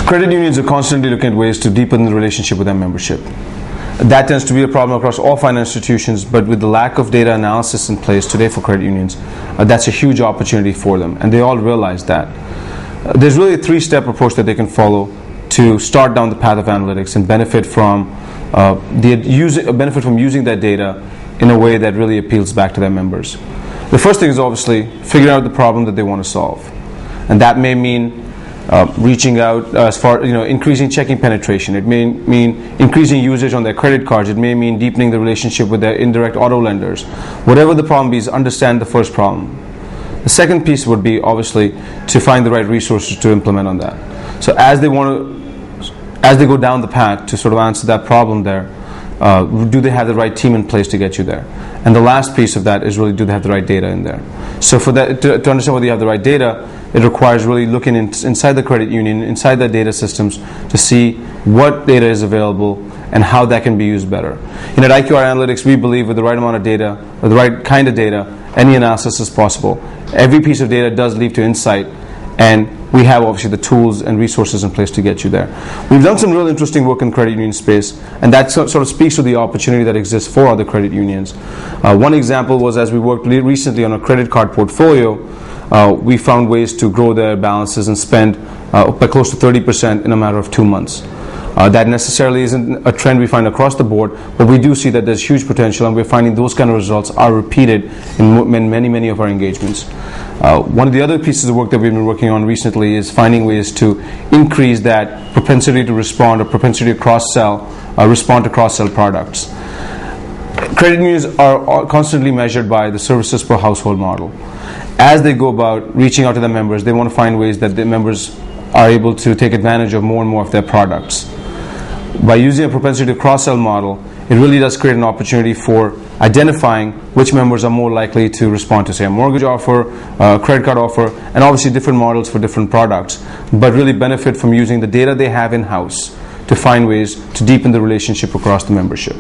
Credit unions are constantly looking at ways to deepen the relationship with their membership. That tends to be a problem across all financial institutions, but with the lack of data analysis in place today for credit unions, that's a huge opportunity for them, and they all realize that. There's really a three-step approach that they can follow to start down the path of analytics and benefit from using that data in a way that really appeals back to their members. The first thing is obviously figuring out the problem that they want to solve, and that may mean reaching out as far, increasing checking penetration. It may mean increasing usage on their credit cards. It may mean deepening the relationship with their indirect auto lenders. Whatever the problem is, understand the first problem. The second piece would be obviously to find the right resources to implement on that. So as they go down the path to sort of answer that problem there, do they have the right team in place to get you there? And the last piece of that is really, do they have the right data in there? So for that, to understand whether you have the right data, it requires really looking inside the credit union, inside the data systems, to see what data is available and how that can be used better. At IQR Analytics, we believe with the right amount of data, or the right kind of data, any analysis is possible. Every piece of data does lead to insight, and we have obviously the tools and resources in place to get you there. We've done some real interesting work in credit union space, and that sort of speaks to the opportunity that exists for other credit unions. One example was, as we worked recently on a credit card portfolio, we found ways to grow their balances and spend by close to 30% in a matter of 2 months. That necessarily isn't a trend we find across the board, but we do see that there's huge potential, and we're finding those kind of results are repeated in many of our engagements. One of the other pieces of work that we've been working on recently is finding ways to increase that propensity to respond, or propensity to cross-sell, respond to cross-sell products. Credit unions are constantly measured by the services per household model. As they go about reaching out to their members, they want to find ways that their members are able to take advantage of more and more of their products. By using a propensity to cross-sell model, it really does create an opportunity for identifying which members are more likely to respond to, say, a mortgage offer, a credit card offer, and obviously different models for different products, but really benefit from using the data they have in-house to find ways to deepen the relationship across the membership.